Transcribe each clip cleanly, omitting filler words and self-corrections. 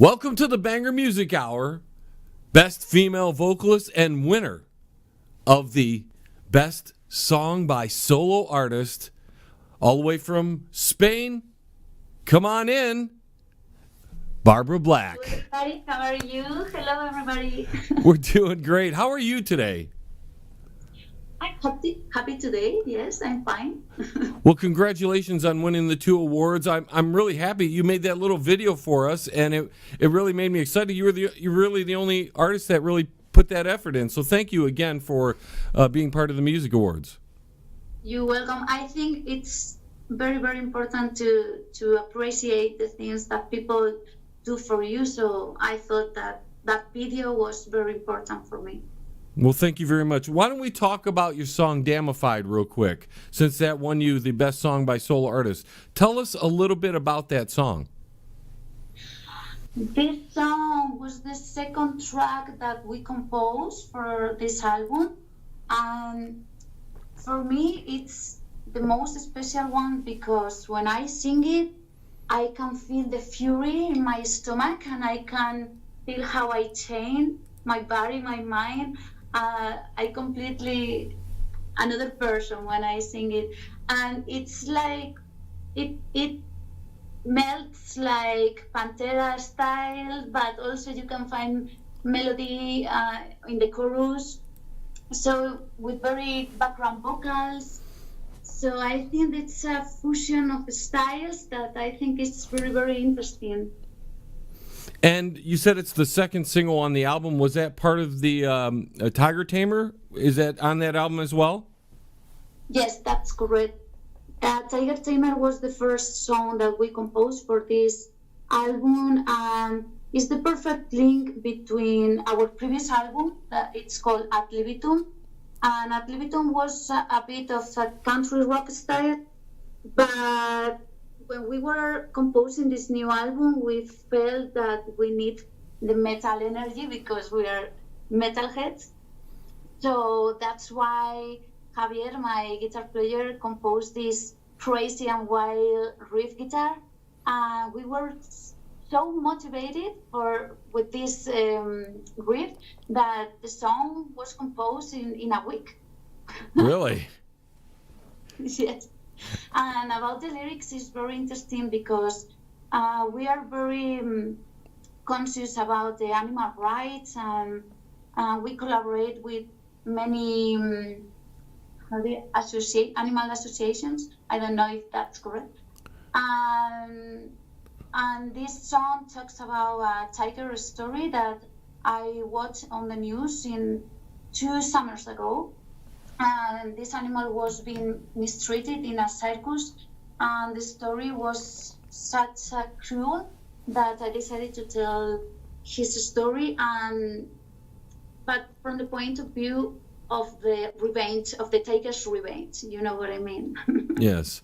Welcome to the Banger Music Hour, best female vocalist and winner of the best song by solo artist, all the way from Spain. Come on in, Barbara Black. Hello, everybody. How are you? Hello, everybody. We're doing great. How are you today? I'm happy today. Yes, I'm fine. Well, congratulations on winning the 2 awards. I'm really happy you made that little video for us, and it really made me excited. You're really the only artist that really put that effort in. So thank you again for being part of the Music Awards. You're welcome. I think it's very, very important to appreciate the things that people do for you. So I thought that video was very important for me. Well, thank you very much. Why don't we talk about your song Damified real quick, since that won you the best song by solo artist. Tell us a little bit about that song. This song was the second track that we composed for this album. And for me, it's the most special one because when I sing it, I can feel the fury in my stomach and I can feel how I change my body, my mind. I completely another person when I sing it, and it's like it melts like Pantera style, but also you can find melody in the chorus. So with very background vocals. So I think it's a fusion of styles that I think is very, very interesting. And you said it's the second single on the album. Was that part of the Tiger Tamer? Is that on that album as well? Yes, that's correct. Tiger Tamer was the first song that we composed for this album, and it's the perfect link between our previous album, that it's called Ad Libitum. And Ad Libitum was a bit of a country rock style, but when we were composing this new album, we felt that we need the metal energy because we are metalheads. So that's why Javier, my guitar player, composed this crazy and wild riff guitar. We were so motivated with this riff that the song was composed in a week. Really? Yes. And about the lyrics is very interesting because we are very conscious about the animal rights, and we collaborate with many animal associations. I don't know if that's correct. And this song talks about a tiger story that I watched on the news 2 summers ago. And this animal was being mistreated in a circus, and the story was such a cruel that I decided to tell his story, but from the point of view of the revenge, of the tiger's revenge. You know what I mean? Yes.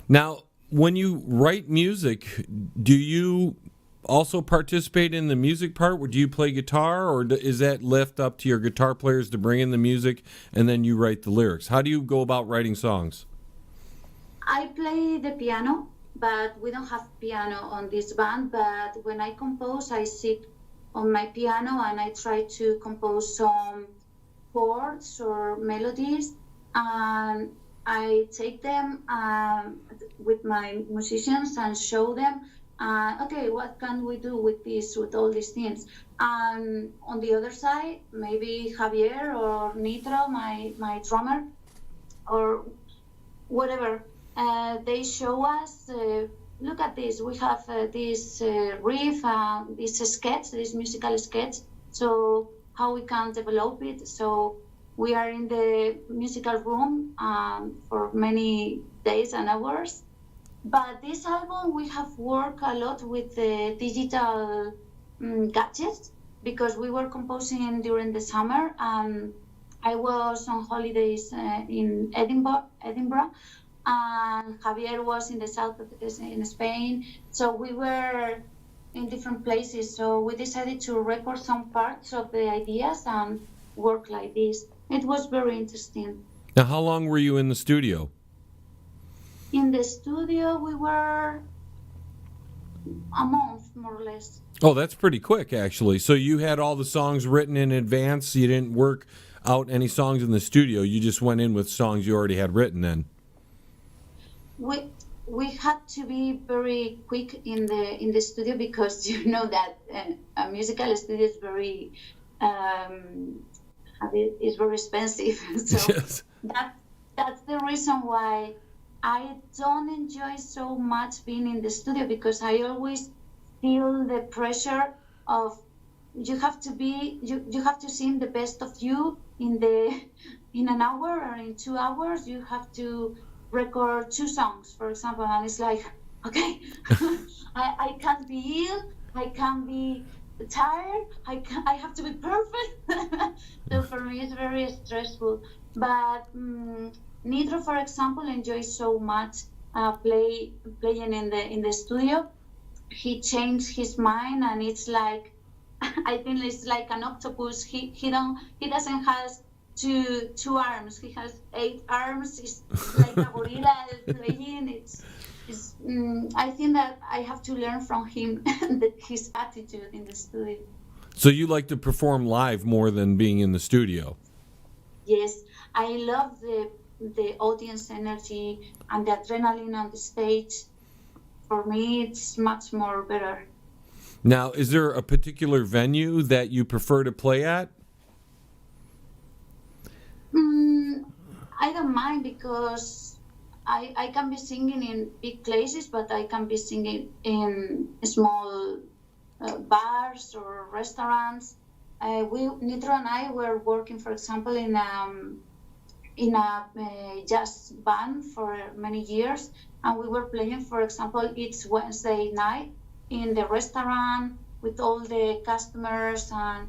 Now, when you write music, do you also participate in the music part? Or do you play guitar, or is that left up to your guitar players to bring in the music and then you write the lyrics? How do you go about writing songs? I play the piano, but we don't have piano on this band. But when I compose, I sit on my piano and I try to compose some chords or melodies, and I take them with my musicians and show them okay, what can we do with all these things? And on the other side, maybe Javier or Nitro, my drummer, or whatever, they show us, look at this, we have this riff, this musical sketch, so how we can develop it. So we are in the musical room for many days and hours. But this album, we have worked a lot with the digital gadgets because we were composing during the summer. I was on holidays in Edinburgh, and Javier was in the south in Spain. So we were in different places. So we decided to record some parts of the ideas and work like this. It was very interesting. Now, how long were you in the studio? In the studio, we were a month, more or less. Oh, that's pretty quick, actually. So you had all the songs written in advance. You didn't work out any songs in the studio. You just went in with songs you already had written then. We had to be very quick in the studio because you know that a musical studio is very is very expensive. So Yes. that's the reason why I don't enjoy so much being in the studio, because I always feel the pressure of you have to sing the best of you in an hour or in 2 hours. You have to record 2 songs, for example, and it's like, okay, I can't be ill, I can't be tired, I have to be perfect. So for me it's very stressful. But Nitro, for example, enjoys so much playing in the studio. He changed his mind, and it's like I think it's like an octopus. He doesn't have two arms. He has 8 arms. It's like a gorilla playing. I think that I have to learn from him his attitude in the studio. So you like to perform live more than being in the studio? Yes, I love the audience energy and the adrenaline on the stage. For me, it's much more better. Now, is there a particular venue that you prefer to play at? I don't mind, because I can be singing in big places, but I can be singing in small bars or restaurants. Nitro and I were working, for example, in a jazz band for many years, and we were playing, for example, each Wednesday night in the restaurant with all the customers, and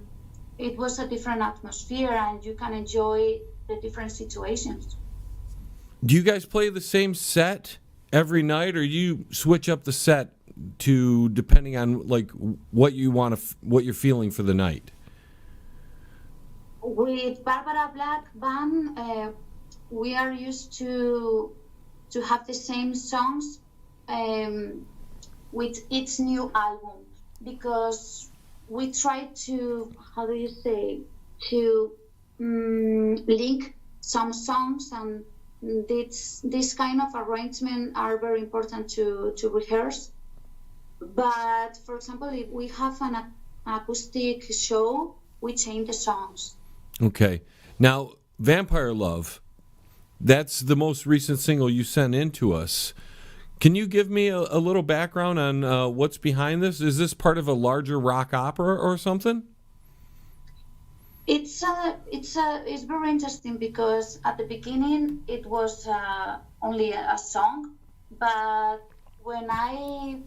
it was a different atmosphere, and you can enjoy the different situations. Do you guys play the same set every night, or you switch up the set to depending on like what you want to, what you're feeling for the night? With Barbara Black band, we are used to have the same songs with each new album, because we try to, how do you say, to link some songs, and this kind of arrangement are very important to rehearse. But for example, if we have an acoustic show, we change the songs. Okay. Now, Vampire Love, that's the most recent single you sent in to us. Can you give me a little background on what's behind this? Is this part of a larger rock opera or something? It's very interesting, because at the beginning it was only a song, but when I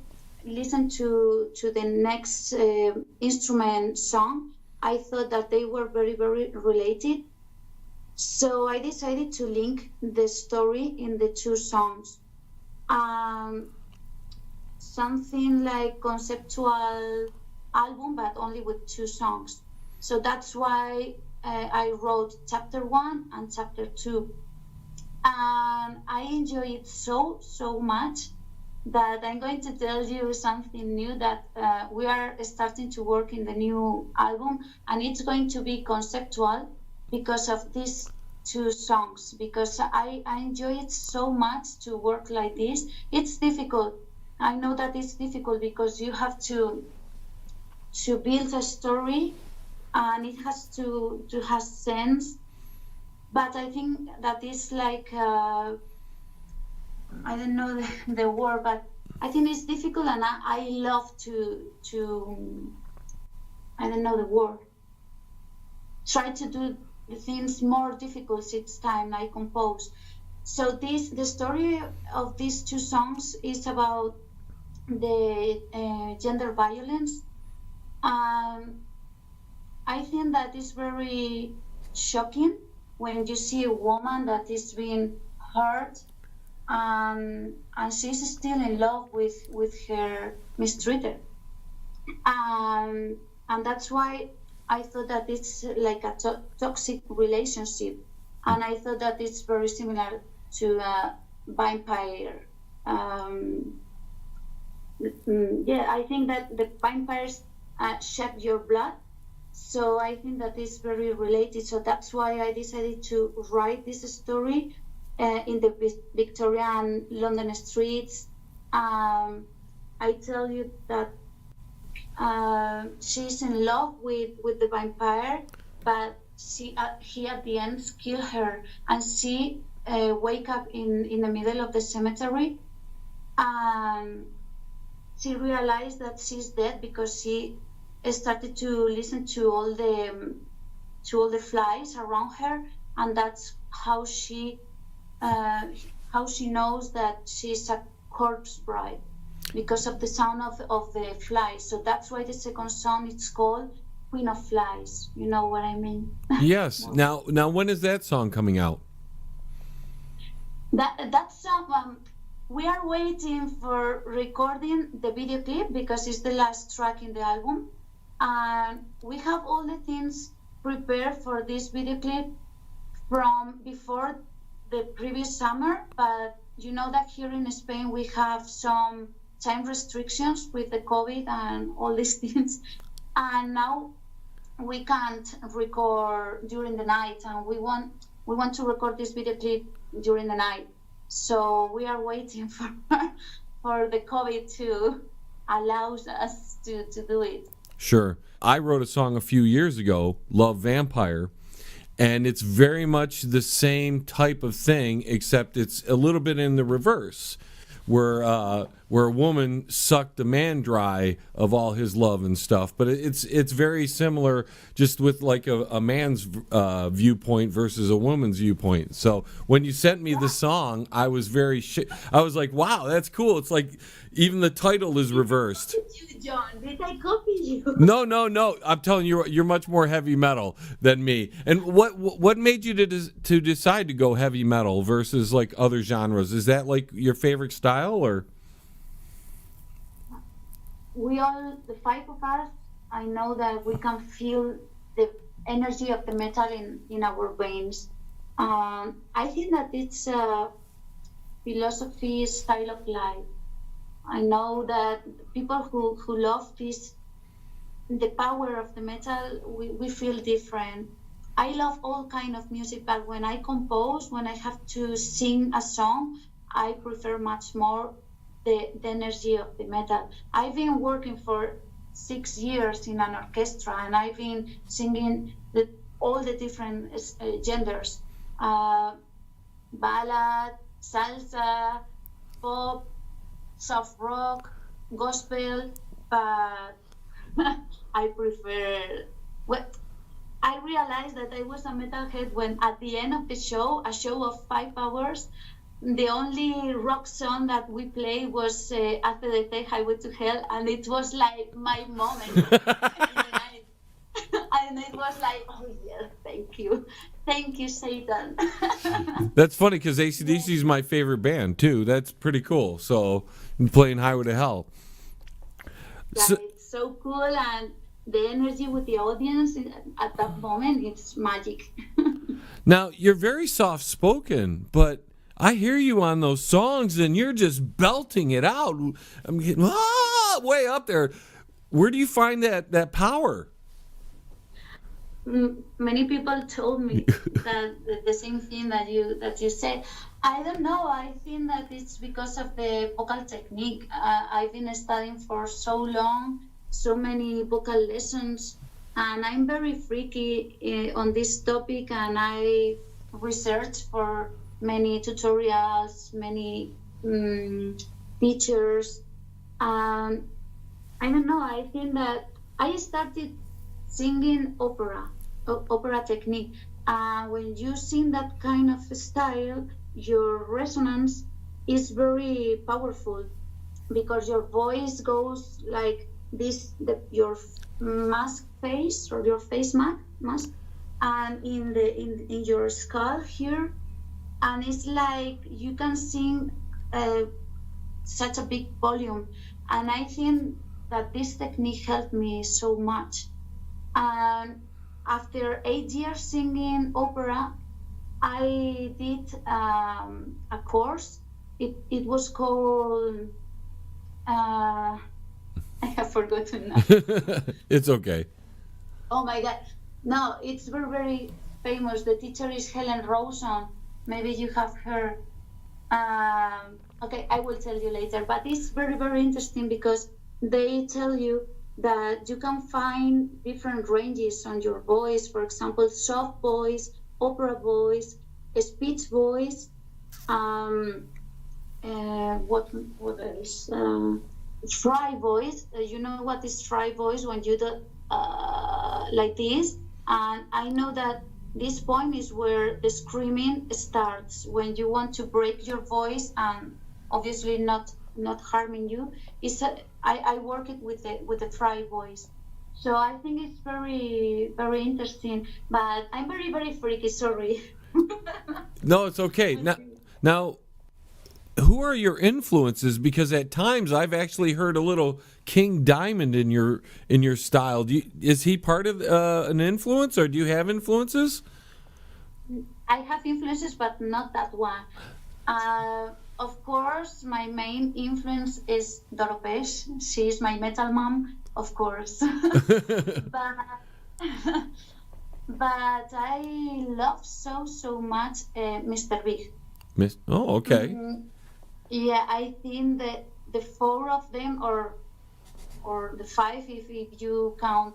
listened to the next instrument song, I thought that they were very, very related. So I decided to link the story in the 2 songs. Something like conceptual album, but only with 2 songs. So that's why I wrote chapter 1 and chapter 2. And I enjoy it so much that I'm going to tell you something new, that we are starting to work in the new album, and it's going to be conceptual because of these 2 songs, because I enjoy it so much to work like this. It's difficult. I know that it's difficult, because you have to build a story, and it has to have sense. But I think that is like I don't know the word, but I think it's difficult, and I love to I don't know the word. Try to do the things more difficult each time I compose. So the story of these 2 songs is about the gender violence. I think that is very shocking when you see a woman that is being hurt, and she's still in love with her mistreated, and that's why I thought that it's like a toxic relationship, and I thought that it's very similar to a vampire. I think that the vampires shed your blood. So I think that is very related. So that's why I decided to write this story in the Victorian London streets. I tell you that she's in love with the vampire, but he at the end kills her, and she wake up in the middle of the cemetery, and she realized that she's dead because she started to listen to all the flies around her, and that's how she knows that she's a corpse bride, because of the sound of the flies. So that's why the second song is called Queen of Flies. You know what I mean? Yes. Now, when is that song coming out? That song, we are waiting for recording the video clip because it's the last track in the album. And we have all the things prepared for this video clip from before the previous summer, but you know that here in Spain we have some time restrictions with the COVID and all these things, and now we can't record during the night, and we want to record this video clip during the night. So we are waiting for the COVID to allow us to do it. Sure. I wrote a song a few years ago, Love Vampire, and it's very much the same type of thing, except it's a little bit in the reverse, where a woman sucked a man dry of all his love and stuff. But it's very similar, just with like a man's viewpoint versus a woman's viewpoint. So when you sent me the song, I was I was like, wow, that's cool. It's like even the title is reversed. Did you, John? Did I copy you? No. I'm telling you, you're much more heavy metal than me. And what made you to decide to go heavy metal versus like other genres? Is that like your favorite style, or? The five of us, I know that we can feel the energy of the metal in our veins. I think that it's a philosophy, style of life. I know that people who love the power of the metal, we feel different. I love all kind of music, but when I compose, when I have to sing a song, I prefer much more the energy of the metal. I've been working for 6 years in an orchestra, and I've been singing all the different genders, ballad, salsa, pop, soft rock, gospel, but I prefer. I realized that I was a metalhead when at the end of the show, a show of 5 hours, the only rock song that we played was After the Day, Highway to Hell, and it was like my moment in the night. And it was like, oh yeah, thank you, Satan. That's funny because AC/DC is my favorite band too. That's pretty cool. So playing Highway to Hell. Yeah, it's so cool, and the energy with the audience at that moment, it's magic. Now, you're very soft-spoken, but I hear you on those songs and you're just belting it out. I'm getting way up there. Where do you find that power? Many people told me that the same thing that you said. I don't know. I think that it's because of the vocal technique. I've been studying for so long, so many vocal lessons, and I'm very freaky on this topic, and I research for many tutorials, many teachers. I don't know. I think that I started singing opera technique. When you sing that kind of style, your resonance is very powerful because your voice goes like this, your mask face or your face mask, and in your skull here, and it's like you can sing such a big volume, and I think that this technique helped me so much. And after 8 years singing opera, I did a course. It was called I have forgotten now. It's okay. Oh my God. No, it's very, very famous. The teacher is Helen Rosen. Maybe you have heard. Okay, I will tell you later. But it's very, very interesting because they tell you that you can find different ranges on your voice. For example, soft voice, opera voice, speech voice. What else? Dry voice. You know what is dry voice when you do like this? And I know that this point is where the screaming starts, when you want to break your voice and obviously not harming you. I work it with the dry voice. So I think it's very, very interesting. But I'm very, very freaky. Sorry. No, it's okay. Now, who are your influences? Because at times I've actually heard a little King Diamond in your style. Is he part of an influence, or do you have influences? I have influences, but not that one. Of course, my main influence is Doro Pesh. She is my metal mom, of course. but but I love so much Mr. Big. Oh, okay. Yeah, I think that the four of them, or the five, if you count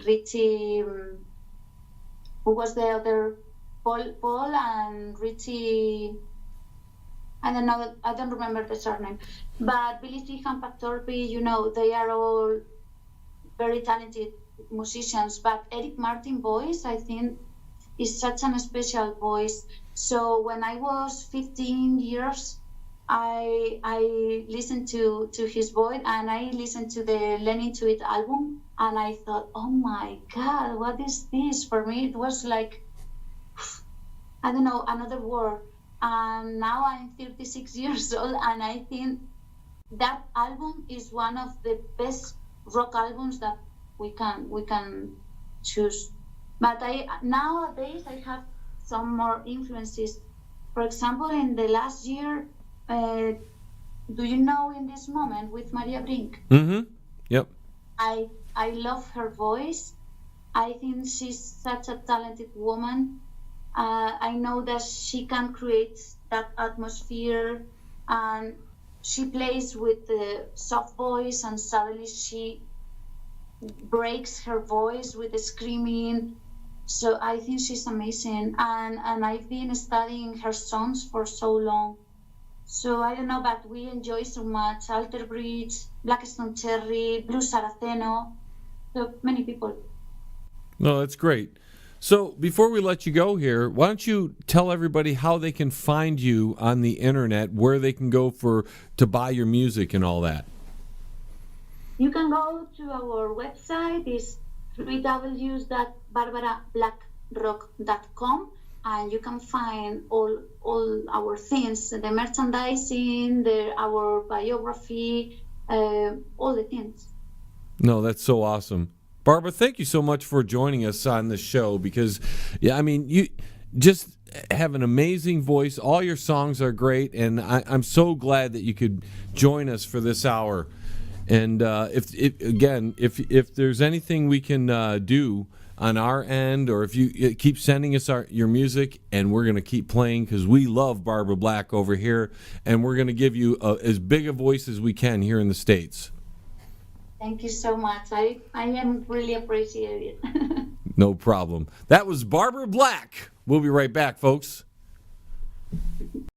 Richie, who was the other, Paul and Richie. I don't know. I don't remember the surname. But Billy Sheehan, Pat Torpy, they are all very talented musicians. But Eric Martin voice, I think, is such an special voice. So when I was 15 years, I listened to his voice, and I listened to the Learning to It album, and I thought, oh my God, what is this? For me, it was like, I don't know, another world. And now I'm 36 years old, and I think that album is one of the best rock albums that we can choose. But nowadays I have some more influences. For example, in the last year, do you know In This Moment with Maria Brink? Mm-hmm. Yep. I love her voice. I think she's such a talented woman. I know that she can create that atmosphere, and she plays with the soft voice, and suddenly she breaks her voice with the screaming. So I think she's amazing, and I've been studying her songs for so long. So I don't know, but we enjoy so much Alter Bridge, Blackstone Cherry, Blue Saraceno, so many people. No, that's great. So before we let you go here, why don't you tell everybody how they can find you on the internet, where they can go to buy your music and all that? You can go to our website, it's www.barbarablackrock.com, and you can find all our things, the merchandising, our biography, all the things. No, that's so awesome. Barbara, thank you so much for joining us on the show, because, yeah, I mean, you just have an amazing voice. All your songs are great, and I'm so glad that you could join us for this hour. And if there's anything we can do on our end, or if you keep sending us your music, and we're going to keep playing, because we love Barbara Black over here, and we're going to give you as big a voice as we can here in the States. Thank you so much. I am really appreciated. No problem. That was Barbara Black. We'll be right back, folks.